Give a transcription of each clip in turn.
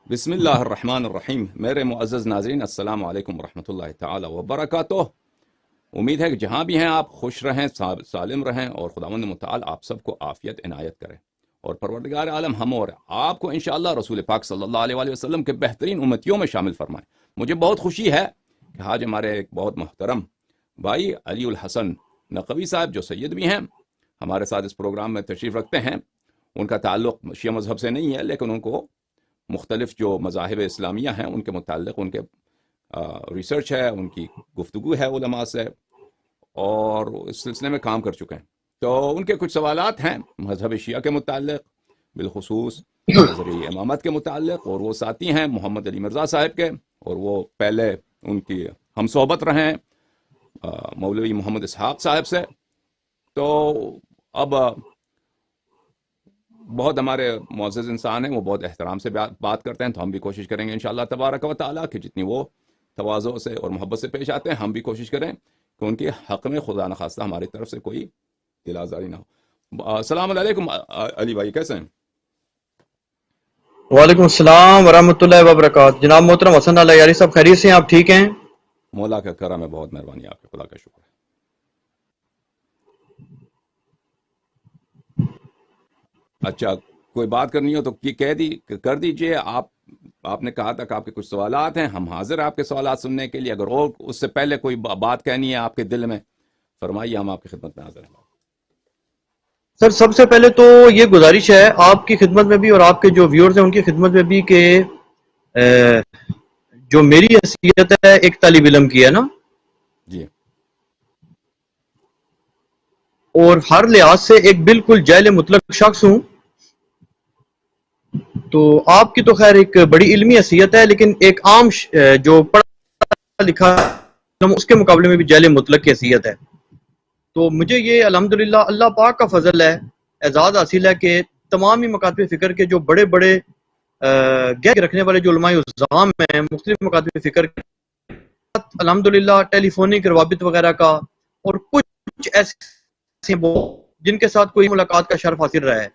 بسم اللہ الرحمن الرحیم. میرے معزز ناظرین، السلام علیکم ورحمۃ اللہ تعالی وبرکاتہ. امید ہے کہ جہاں بھی ہیں آپ خوش رہیں، سالم رہیں، اور خداوند متعال آپ سب کو عافیت عنایت کرے، اور پروردگار عالم ہم اور آپ کو انشاءاللہ رسول پاک صلی اللہ علیہ وآلہ وسلم کے بہترین امتیوں میں شامل فرمائے. مجھے بہت خوشی ہے کہ آج ہمارے ایک بہت محترم بھائی علی الحسن نقوی صاحب، جو سید بھی ہیں، ہمارے ساتھ اس پروگرام میں تشریف رکھتے ہیں. ان کا تعلق شیعہ مذہب سے نہیں ہے، لیکن ان کو مختلف جو مذاہب اسلامیہ ہیں ان کے متعلق ان کے ریسرچ ہے، ان کی گفتگو ہے علماء سے، اور اس سلسلے میں کام کر چکے ہیں. تو ان کے کچھ سوالات ہیں مذہب شیعہ کے متعلق، بالخصوص نظریہ امامت کے متعلق، اور وہ ساتھی ہیں محمد علی مرزا صاحب کے، اور وہ پہلے ان کی ہم صحبت رہے ہیں مولوی محمد اسحاق صاحب سے. تو اب بہت ہمارے معزز انسان ہیں، وہ بہت احترام سے بات کرتے ہیں، تو ہم بھی کوشش کریں گے انشاءاللہ تبارک و تعالیٰ کہ جتنی وہ تواضع سے اور محبت سے پیش آتے ہیں، ہم بھی کوشش کریں کہ ان کے حق میں خدا نخواستہ ہماری طرف سے کوئی دل آزاری نہ ہو. السلام علیکم علی بھائی، کیسے ہیں؟ وعلیکم السلام ورحمۃ اللہ وبرکاتہ. جناب محترم حسن اللہ یاری صاحب خیریت سے ہیں؟ آپ ٹھیک ہیں؟ مولا کا کرم ہے، بہت مہربانی آپ کے، خدا کا شکر ہے. اچھا، کوئی بات کرنی ہو تو کر دیجئے. آپ نے کہا تھا کہ آپ کے کچھ سوالات ہیں، ہم حاضر ہیں آپ کے سوالات سننے کے لیے. اگر اور اس سے پہلے کوئی بات کہنی ہے آپ کے دل میں، فرمائیے، ہم آپ کی خدمت میں حاضر ہیں. سر، سب سے پہلے تو یہ گزارش ہے آپ کی خدمت میں بھی اور آپ کے جو ویورز ہیں ان کی خدمت میں بھی کہ جو میری حیثیت ہے ایک طالب علم کی ہے نا، جی اور ہر لحاظ سے ایک بالکل جاہل مطلق شخص ہوں. تو آپ کی تو خیر ایک بڑی علمی حیثیت ہے، لیکن ایک عام جو پڑھا لکھا اس کے مقابلے میں بھی جاہل مطلق کی حیثیت ہے. تو مجھے یہ الحمدللہ اللہ پاک کا فضل ہے، اعزاز حاصل ہے کہ تمام ہی مکاتب فکر کے جو بڑے بڑے گہر رکھنے والے جو علماء عظام ہیں مختلف مکاتب فکر کے الحمدللہ ٹیلی فونک روابط وغیرہ کا، اور کچھ ایسے جن کے ساتھ کوئی ملاقات کا شرف حاصل رہا ہے.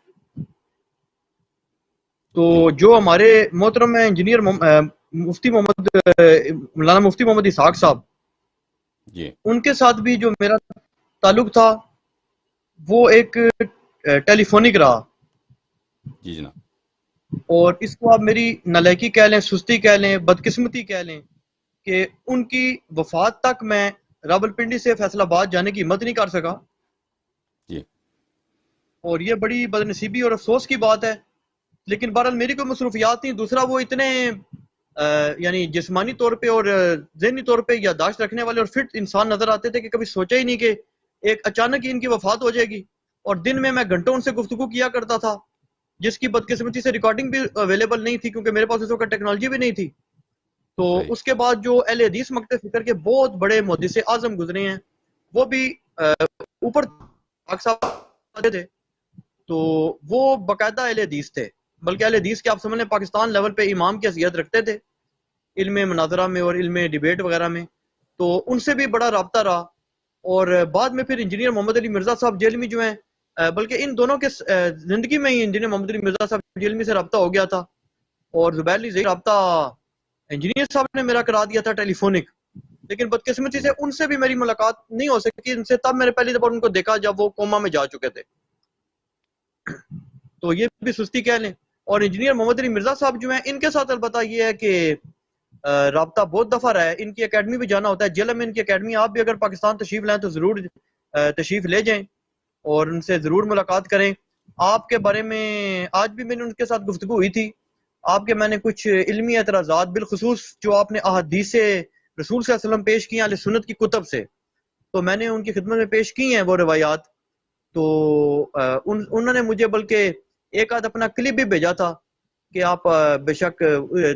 تو جی جو ہمارے محترم انجینئر مفتی محمد مولانا مفتی محمد اسحاق صاحب، جی ان کے ساتھ بھی جو میرا تعلق تھا وہ ایک ٹیلی فونک رہا. جی جناب. اور اس کو آپ میری نالائکی کہہ لیں، سستی کہہ لیں، بدقسمتی کہہ لیں، کہ ان کی وفات تک میں راولپنڈی سے فیصل آباد جانے کی ہمت نہیں کر سکا. جی اور یہ بڑی بدنصیبی اور افسوس کی بات ہے. لیکن بہرحال میری کوئی مصروفیات نہیں. دوسرا، وہ اتنے یعنی جسمانی طور پہ اور ذہنی طور پہ یادداشت رکھنے والے اور فٹ انسان نظر آتے تھے کہ کبھی سوچا ہی نہیں کہ ایک اچانک ہی ان کی وفات ہو جائے گی. اور دن میں گھنٹوں ان سے گفتگو کیا کرتا تھا، جس کی بدقسمتی سے ریکارڈنگ بھی اویلیبل نہیں تھی، کیونکہ میرے پاس اس وقت ٹیکنالوجی بھی نہیں تھی. تو صحیح. اس کے بعد جو اہل حدیث مکتب فکر کے بہت بڑے محدث اعظم گزرے ہیں، وہ بھی اوپر آتے تھے. تو وہ باقاعدہ اہل حدیث تھے، بلکہ اہل حدیث کے آپ سمجھ لیں پاکستان لیول پہ امام کی حیثیت رکھتے تھے علم مناظرہ میں اور علم ڈیبیٹ وغیرہ میں. تو ان سے بھی بڑا رابطہ رہا. اور بعد میں پھر انجینئر محمد علی مرزا صاحب جیلمی جو ہیں، بلکہ ان دونوں کے زندگی میں ہی انجینئر محمد علی مرزا صاحب جیلمی سے رابطہ ہو گیا تھا، اور زبیر علی زئی رابطہ انجینئر صاحب نے میرا کرا دیا تھا ٹیلی فونک. لیکن بدقسمتی سے جی ان سے بھی میری ملاقات نہیں ہو سکی. ان سے تب میں نے پہلی دفعہ ان کو دیکھا جب وہ کوما میں جا چکے تھے. تو یہ بھی سستی کہہ لیں. اور انجینئر محمد علی مرزا صاحب جو ہیں، ان کے ساتھ البتہ یہ ہے کہ رابطہ بہت دفعہ رہا ہے. ان کی اکیڈمی بھی جانا ہوتا ہے، جیلم میں ان کی اکیڈمی. آپ بھی اگر پاکستان تشریف لائیں تو ضرور تشریف لے جائیں اور ان سے ضرور ملاقات کریں. آپ کے بارے میں آج بھی میں نے ان کے ساتھ گفتگو ہوئی تھی. آپ کے میں نے کچھ علمی اعتراضات، بالخصوص جو آپ نے احادیث رسول صلی اللہ علیہ وسلم پیش کی ہیں اہل سنت کی کتب سے، تو میں نے ان کی خدمت میں پیش کی ہیں وہ روایات. تو انہوں نے مجھے بلکہ ایک آدھ اپنا کلپ بھی بھیجا تھا کہ آپ بے شک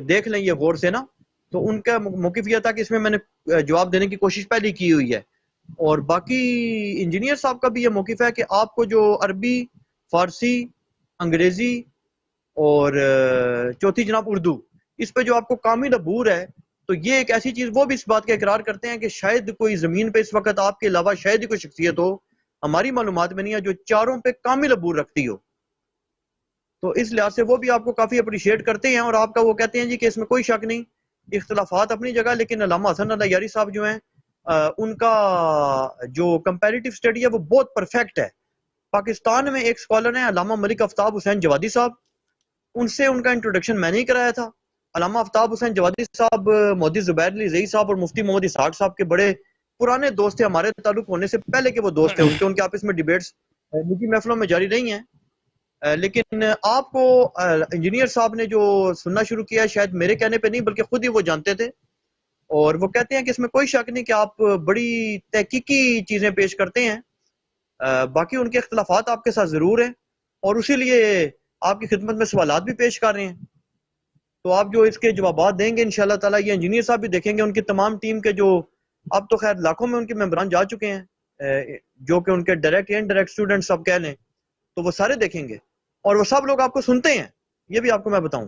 دیکھ لیں یہ غور سے نا. تو ان کا موقف یہ تھا کہ اس میں نے جواب دینے کی کوشش پہلے کی ہوئی ہے. اور باقی انجینئر صاحب کا بھی یہ موقف ہے کہ آپ کو جو عربی، فارسی، انگریزی اور چوتھی جناب اردو، اس پہ جو آپ کو کامل عبور ہے، تو یہ ایک ایسی چیز، وہ بھی اس بات کا اقرار کرتے ہیں کہ شاید کوئی زمین پہ اس وقت آپ کے علاوہ شاید ہی کوئی شخصیت ہو، ہماری معلومات میں نہیں ہے، جو چاروں پہ کامل عبور رکھتی ہو. تو اس لحاظ سے وہ بھی آپ کو کافی اپریشیٹ کرتے ہیں، اور آپ کا وہ کہتے ہیں جی کہ اس میں کوئی شک نہیں، اختلافات اپنی جگہ، لیکن علامہ حسن اللہ یاری صاحب جو ہیں ان کا جو کمپیریٹیو اسٹڈی ہے وہ بہت پرفیکٹ ہے۔ پاکستان میں ایک اسکالر ہیں علامہ ملک آفتاب حسین جوادی صاحب، ان سے ان کا انٹروڈکشن میں نہیں کرایا تھا۔ علامہ آفتاب حسین جوادی صاحب مودی زبیر علی زئی صاحب اور مفتی محمد اسحاق صاحب کے بڑے پرانے دوست تھے، ہمارے تعلق ہونے سے پہلے کے وہ دوست تھے، ان کے آپس میں ڈیبیٹس نجی محفلوں میں جاری رہی ہیں۔ لیکن آپ کو انجینئر صاحب نے جو سننا شروع کیا شاید میرے کہنے پہ نہیں بلکہ خود ہی وہ جانتے تھے، اور وہ کہتے ہیں کہ اس میں کوئی شک نہیں کہ آپ بڑی تحقیقی چیزیں پیش کرتے ہیں، باقی ان کے اختلافات آپ کے ساتھ ضرور ہیں، اور اسی لیے آپ کی خدمت میں سوالات بھی پیش کر رہے ہیں۔ تو آپ جو اس کے جوابات دیں گے انشاءاللہ تعالیٰ، یہ انجینئر صاحب بھی دیکھیں گے، ان کی تمام ٹیم کے جو اب تو خیر لاکھوں میں ان کے ممبران جا چکے ہیں، جو کہ ان کے ڈائریکٹ یا انڈائریکٹ اسٹوڈنٹس سب کہہ لیں، تو وہ سارے دیکھیں گے، اور وہ سب لوگ آپ کو سنتے ہیں، یہ بھی آپ کو میں بتاؤں،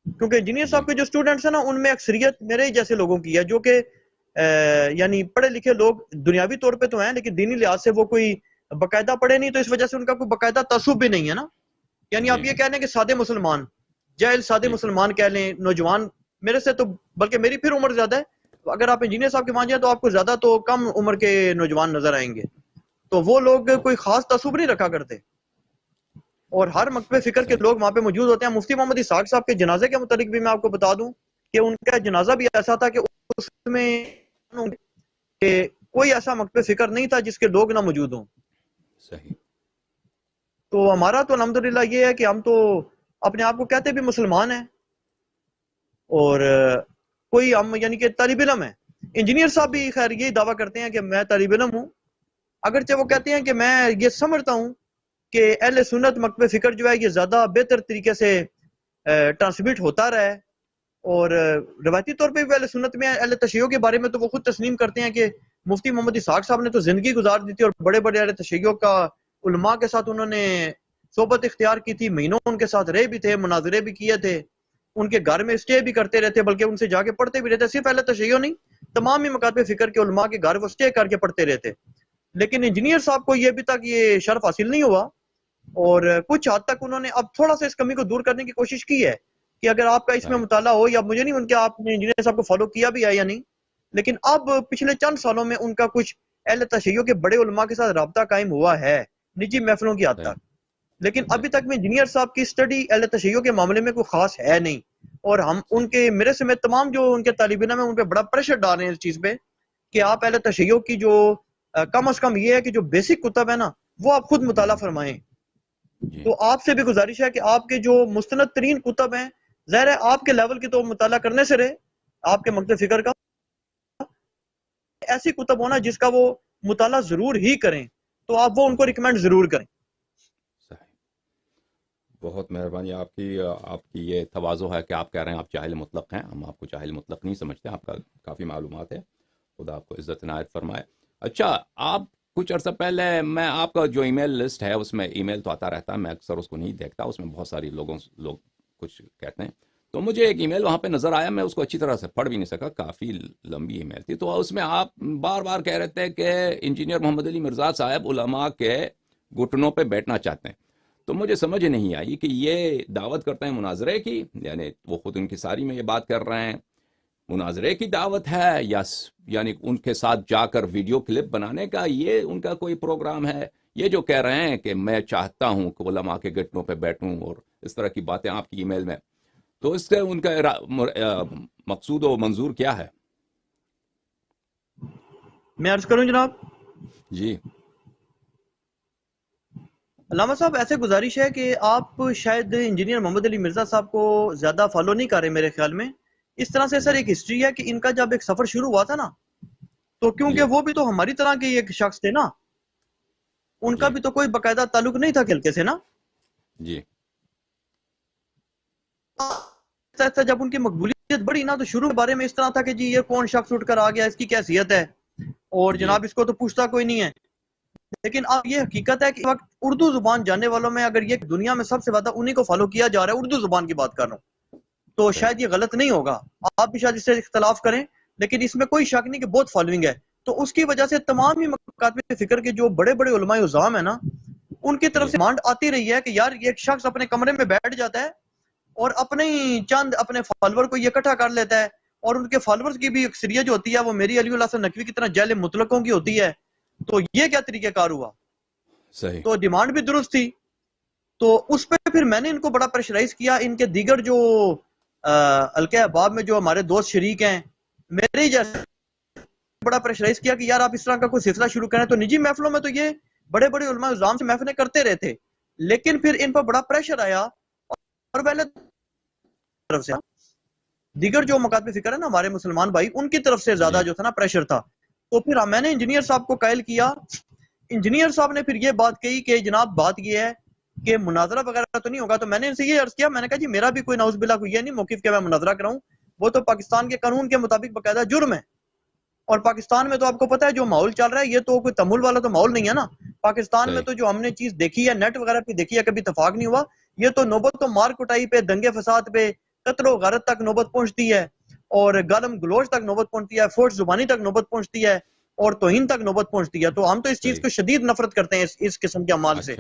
کیونکہ انجینئر صاحب کے جو اسٹوڈنٹس ہیں نا ان میں اکثریت میرے ہی جیسے لوگوں کی ہے، جو کہ یعنی پڑھے لکھے لوگ دنیاوی طور پہ تو ہیں لیکن دینی لحاظ سے وہ کوئی باقاعدہ پڑھے نہیں، تو اس وجہ سے ان کا کوئی باقاعدہ تعصب بھی نہیں ہے نا، یعنی آپ یہ کہہ لیں کہ سادے مسلمان، جاہل سادے مسلمان کہہ لیں، نوجوان، میرے سے تو بلکہ میری پھر عمر زیادہ ہے، اگر آپ انجینئر صاحب کے مان جائیں تو آپ کو زیادہ تو کم عمر کے نوجوان نظر آئیں گے، تو وہ لوگ کوئی خاص تعصب نہیں رکھا کرتے، اور ہر مکتب فکر کے لوگ وہاں پہ موجود ہوتے ہیں۔ مفتی محمد اسحاق صاحب کے جنازے کے متعلق بھی میں آپ کو بتا دوں کہ ان کا جنازہ بھی ایسا تھا کہ اس میں کہ کوئی ایسا مکتب فکر نہیں تھا جس کے لوگ نہ موجود ہوں۔ صحیح۔ تو ہمارا تو الحمدللہ یہ ہے کہ ہم تو اپنے آپ کو کہتے بھی مسلمان ہیں، اور کوئی ہم یعنی کہ طالب علم ہیں۔ انجینئر صاحب بھی خیر یہی دعویٰ کرتے ہیں کہ میں طالب علم ہوں، اگرچہ وہ کہتے ہیں کہ میں یہ سمجھتا ہوں کہ اہل سنت مکتب فکر جو ہے یہ زیادہ بہتر طریقے سے ٹرانسمٹ ہوتا رہا ہے، اور روایتی طور پہ بھی اہل سنت میں اہل تشیع کے بارے میں تو وہ خود تسلیم کرتے ہیں کہ مفتی محمد اسحاق صاحب نے تو زندگی گزار دی تھی، اور بڑے بڑے اہل تشیع کا علماء کے ساتھ انہوں نے صحبت اختیار کی تھی، مہینوں ان کے ساتھ رہے بھی تھے، مناظرے بھی کیے تھے، ان کے گھر میں اسٹے بھی کرتے رہتے، بلکہ ان سے جا کے پڑھتے بھی رہتے، صرف اہل تشیع نہیں، تمام ہی مکاتب فکر کے علماء کے گھر وہ اسٹے کر کے پڑھتے رہتے۔ لیکن انجینئر صاحب کو یہ ابھی تک یہ شرف حاصل نہیں ہوا، اور کچھ حد تک انہوں نے اب تھوڑا سا اس کمی کو دور کرنے کی کوشش کی ہے کہ اگر آپ کا اس میں مطالعہ ہو، یا مجھے نہیں ان کے آپ نے انجینئر صاحب کو فالو کیا بھی ہے یا نہیں، لیکن اب پچھلے چند سالوں میں ان کا کچھ اہل تشیع کے بڑے علماء کے ساتھ رابطہ قائم ہوا ہے نجی محفلوں کی حد تک، لیکن ابھی تک میں انجینئر صاحب کی اسٹڈی اہل تشیع کے معاملے میں کوئی خاص ہے نہیں، اور ہم ان کے میرے سمیت تمام جو ان کے طالب علم ہیں ان پہ بڑا پریشر ڈال رہے ہیں اس چیز پہ کہ آپ اہل تشیع کی جو کم از کم یہ ہے کہ جو بیسک کتب ہے نا وہ آپ خود مطالعہ فرمائیں۔ تو آپ سے بھی گزارش ہے کہ آپ کے جو مستند ترین کتب ہیں، ظاہر ہے آپ کے لیول کی تو مطالعہ کرنے سے رہے، آپ کے مکتب فکر کا ایسی کتب ہونا جس کا وہ مطالعہ ضرور ہی کریں، تو آپ وہ ان کو ریکمینڈ ضرور کریں۔ بہت مہربانی آپ کی یہ تواضع ہے کہ آپ کہہ رہے ہیں آپ جاہل مطلق ہیں، ہم آپ کو جاہل مطلق نہیں سمجھتے، آپ کا کافی معلومات ہے، خدا آپ کو عزت عنایت فرمائے۔ اچھا، آپ کچھ عرصہ پہلے میں آپ کا جو ای میل لسٹ ہے اس میں ای میل تو آتا رہتا ہے، میں اکثر اس کو نہیں دیکھتا، اس میں بہت ساری لوگ کچھ کہتے ہیں، تو مجھے ایک ای میل وہاں پہ نظر آیا، میں اس کو اچھی طرح سے پڑھ بھی نہیں سکا، کافی لمبی ای میل تھی، تو اس میں آپ بار بار کہہ رہے تھے کہ انجینئر محمد علی مرزا صاحب علماء کے گھٹنوں پہ بیٹھنا چاہتے ہیں، تو مجھے سمجھ نہیں آئی کہ یہ دعوت کرتے ہیں مناظرے کی، یعنی وہ خود ان کی ساری میں یہ بات کر رہے ہیں مناظرے کی دعوت ہے، یا یعنی ان کے ساتھ جا کر ویڈیو کلپ بنانے کا یہ ان کا کوئی پروگرام ہے؟ یہ جو کہہ رہے ہیں کہ میں چاہتا ہوں کہ علماء کے گھٹنوں پہ بیٹھوں اور اس طرح کی باتیں آپ کی ای میل میں، تو اس سے ان کا مقصود و منظور کیا ہے؟ میں عرض کروں جناب؟ جی علامہ صاحب، ایسے گزارش ہے کہ آپ شاید انجینئر محمد علی مرزا صاحب کو زیادہ فالو نہیں کر رہے میرے خیال میں، اس طرح سے سر ایک ہسٹری ہے کہ ان کا جب ایک سفر شروع ہوا تھا نا، تو کیونکہ وہ بھی تو ہماری طرح کے ایک شخص تھے نا، ان کا بھی تو کوئی باقاعدہ تعلق نہیں تھا کھلکے سے نا جی، جب ان کی مقبولیت بڑھی نا تو شروع کے بارے میں اس طرح تھا کہ جی یہ کون شخص اٹھ کر آ گیا، اس کی کیا حیثیت ہے، اور جناب اس کو تو پوچھتا کوئی نہیں ہے، لیکن اب یہ حقیقت ہے کہ اس وقت اردو زبان جاننے والوں میں اگر یہ دنیا میں سب سے زیادہ انہی کو فالو کیا جا رہا ہے، اردو زبان کی بات کر رہا ہوں، تو شاید یہ غلط نہیں ہوگا، آپ بھی شاید اس سے اختلاف کریں، لیکن اس میں کوئی شک نہیں کہ بہت فالوئنگ ہے، تو اس کی وجہ سے تمام ہی مکاتب فکر کے جو بڑے بڑے علماء عظام ہیں نا، ان کی طرف سے ڈیمانڈ آتی رہی ہے کہ یار یہ ایک شخص اپنے کمرے میں بیٹھ جاتا ہے اور اپنے ہی چند اپنے فالوور کو یہ اکٹھا کر لیتا ہے، اور ان کے فالوورز کی بھی اکثریت جو ہوتی ہے وہ میری علی اللہ نقوی کی طرح جیل مطلقوں کی ہوتی ہے. تو یہ کیا طریقہ کار ہوا؟ صحیح. تو ڈیمانڈ بھی درست تھی. تو اس پہ پھر میں نے ان کو بڑا پریشرائز کیا. ان کے دیگر جو حلقہ احباب میں جو ہمارے دوست شریک ہیں میرے ہی جیسے بڑا پریشرائز کیا کہ یار آپ اس طرح کا کوئی سلسلہ شروع کریں. تو نجی محفلوں میں تو یہ بڑے بڑے علماء اعظام سے محفلیں کرتے رہے تھے، لیکن پھر ان پر بڑا پریشر آیا اور پہلے طرف سے دیگر جو مکاتب فکر ہے نا ہمارے مسلمان بھائی، ان کی طرف سے زیادہ جو تھا نا پریشر تھا. تو پھر میں نے انجینئر صاحب کو قائل کیا. انجینئر صاحب نے پھر یہ بات کہی کہ جناب بات یہ ہے کہ مناظرہ وغیرہ تو نہیں ہوگا. تو میں نے ان سے یہ عرض کیا، میں نے کہا جی میرا بھی کوئی نعوذ باللہ کوئی یہ نہیں موقف کہ میں مناظرہ کراؤں، وہ تو پاکستان کے قانون کے مطابق باقاعدہ جرم ہے. اور پاکستان میں تو آپ کو پتا ہے جو ماحول چل رہا ہے یہ تو کوئی تمول والا تو ماحول نہیں ہے نا. پاکستان میں تو جو ہم نے چیز دیکھی ہے نیٹ وغیرہ پہ دیکھی ہے، کبھی اتفاق نہیں ہوا. یہ تو نوبت تو مار کٹائی پہ، دنگے فساد پہ، قتل و غارت تک نوبت پہنچتی ہے، اور گالم گلوچ تک نوبت پہنچتی ہے، فوش زبانی تک نوبت پہنچتی ہے، اور توہین تک نوبت پہنچتی ہے. تو ہم تو اس چیز کو شدید نفرت کرتے ہیں اس قسم کے اعمال سے.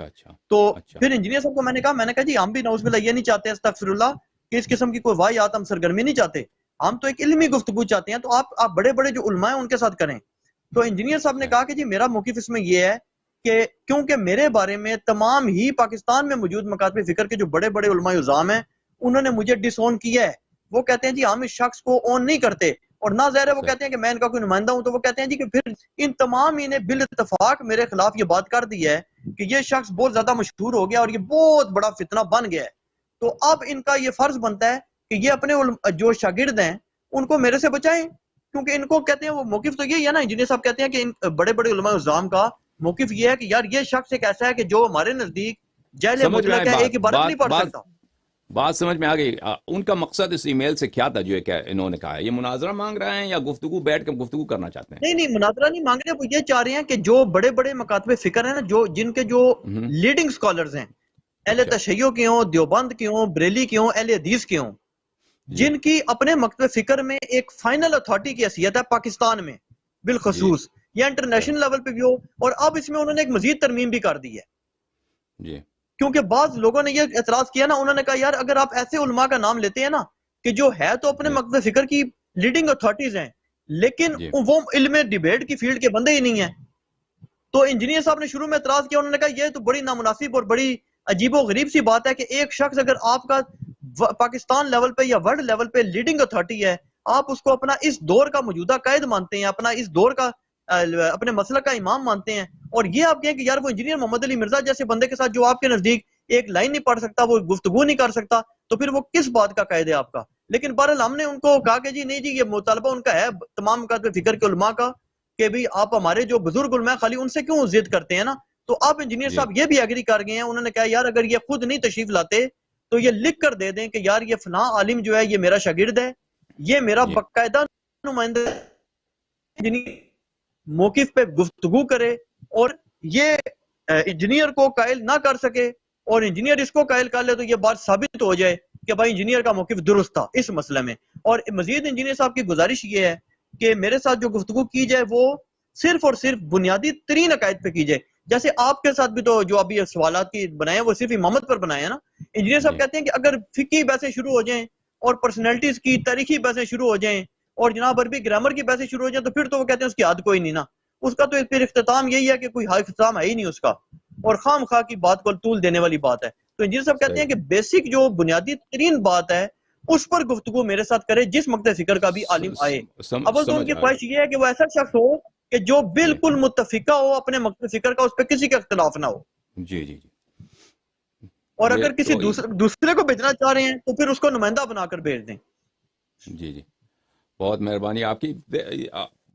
تو پھر انجینئر صاحب کو میں نے کہا جی ہم بھی نعوذ باللہ یہ نہیں چاہتے استغفر اللہ کہ اس قسم کی کوئی واحد ہم سرگرمی نہیں چاہتے، ہم تو ایک علمی گفتگو چاہتے ہیں. تو آپ بڑے بڑے جو علماء ہیں ان کے ساتھ کریں. تو انجینئر صاحب نے کہا کہ جی میرا موقف اس میں یہ ہے کہ کیونکہ میرے بارے میں تمام ہی پاکستان میں موجود مکاتب فکر کے جو بڑے بڑے علماء اعظام ہیں انہوں نے مجھے ڈس اون کیا ہے. وہ کہتے ہیں جی ہم اس شخص کو اون نہیں کرتے، اور نہ ظاہر ہے وہ کہتے ہیں کہ میں ان کا کوئی نمائندہ ہوں. تو وہ کہتے ہیں جی کہ پھر ان تمام ہی نے بالاتفاق میرے خلاف یہ بات کر دی ہے کہ یہ شخص بہت زیادہ مشہور ہو گیا اور یہ بہت بڑا فتنہ بن گیا ہے. تو اب ان کا یہ فرض بنتا ہے کہ یہ اپنے جو شاگرد ہیں ان کو میرے سے بچائیں، کیونکہ ان کو کہتے ہیں وہ موقف تو یہی ہے نا. انجینئر صاحب کہتے ہیں کہ ان بڑے بڑے علماء اعظام کا موقف یہ ہے کہ یار یہ شخص ایک ایسا ہے کہ جو ہمارے نزدیک جیل مطلق ہے، ایک عبارت نہیں پڑھ سکتا. بات سمجھ میں آ گئی. ان کا مقصد اس ای میل سے کیا تھا جو کہ انہوں نے کہا ہے؟ یہ مناظرہ مانگ رہے ہیں یا گفتگو بیٹھ کے گفتگو کرنا چاہتے ہیں؟ نہیں مناظرہ نہیں مانگ رہے. وہ یہ چاہ رہے ہیں کہ جو بڑے بڑے مکاتب فکر ہیں نا، جن کے جو لیڈنگ سکالرز ہیں، اہل تشیع کے ہوں، دیوبند کے ہوں، بریلی کے ہوں، اہل حدیث کے ہوں، جن کی اپنے مکتب فکر میں ایک فائنل اتھارٹی کی حیثیت ہے پاکستان میں بالخصوص یا انٹرنیشنل لیول پہ بھی ہو. اور اب اس میں انہوں نے ایک مزید ترمیم بھی کر دی ہے کیونکہ بعض لوگوں نے یہ اعتراض کیا نا، انہوں نے کہا یار اگر آپ ایسے علماء کا نام لیتے ہیں نا کہ جو ہے تو اپنے مکتب فکر کی لیڈنگ اتھارٹیز ہیں لیکن وہ علم ڈیبیٹ کی فیلڈ کے بندے ہی نہیں ہیں. تو انجینئر صاحب نے شروع میں اعتراض کیا. انہوں نے کہا یہ تو بڑی نامناسب اور بڑی عجیب و غریب سی بات ہے کہ ایک شخص اگر آپ کا پاکستان لیول پہ یا ورلڈ لیول پہ لیڈنگ اتھارٹی ہے، آپ اس کو اپنا اس دور کا موجودہ قائد مانتے ہیں، اپنا اس دور کا اپنے مسلک کا امام مانتے ہیں، اور یہ آپ کہیں کہ یار وہ انجینئر محمد علی مرزا جیسے بندے کے ساتھ جو آپ کے نزدیک ایک لائن نہیں پڑھ سکتا، وہ گفتگو نہیں کر سکتا، تو پھر وہ کس بات کا قائد ہے آپ کا؟ لیکن بہرحال ہم نے ان کو کہا کہ جی نہیں جی، یہ مطالبہ ان کا ہے تمام مکاتب فکر کے علماء کا کہ بھئی آپ ہمارے جو بزرگ علماء خالی ان سے کیوں ضد کرتے ہیں نا. تو آپ انجینئر صاحب یہ بھی ایگری کر گئے ہیں. انہوں نے کہا یار اگر یہ خود نہیں تشریف لاتے تو یہ لکھ کر دے دیں کہ یار یہ فلاں عالم جو ہے یہ میرا شاگرد ہے، یہ میرا باقاعدہ نمائندہ موقف پہ گفتگو کرے، اور یہ انجینئر کو قائل نہ کر سکے اور انجینئر اس کو قائل کر لے تو یہ بات ثابت ہو جائے کہ بھائی انجینئر کا موقف درست تھا اس مسئلے میں. اور مزید انجینئر صاحب کی گزارش یہ ہے کہ میرے ساتھ جو گفتگو کی جائے وہ صرف اور صرف بنیادی ترین عقائد پہ کی جائے. جیسے آپ کے ساتھ بھی تو جو ابھی سوالات کی بنائے ہیں وہ صرف امامت پر بنائے ہیں نا. انجینئر صاحب کہتے ہیں کہ اگر فقہی بحثیں شروع ہو جائیں اور پرسنالٹیز کی تاریخی بحثیں شروع ہو جائیں اور جناب عربی گرامر کی بحثیں شروع ہو جائیں تو پھر تو وہ کہتے ہیں اس کی حد کوئی نہیں نا. اس کا تو پھر اختتام یہی ہے کہ کوئی اختتام ہے ہی نہیں اس کا، اور خام خواہ کی بات کو طول دینے والی بات ہے. تو انجینئر صاحب کہتے ہیں کہ بیسک جو بنیادی ترین بات ہے اس پر گفتگو میرے ساتھ کرے جس مکتب فکر کا بھی عالم آئے. اول تو ان کی خواہش یہ ہے کہ وہ ایسا شخص ہو کہ جو بالکل متفقہ ہو اپنے مکتب فکر کا، اس پہ کسی کا اختلاف نہ ہو. اور اگر کسی دوسرے کو بھیجنا چاہ رہے ہیں تو پھر اس کو نمائندہ بنا کر بھیج دیں. جی بہت مہربانی آپ کی.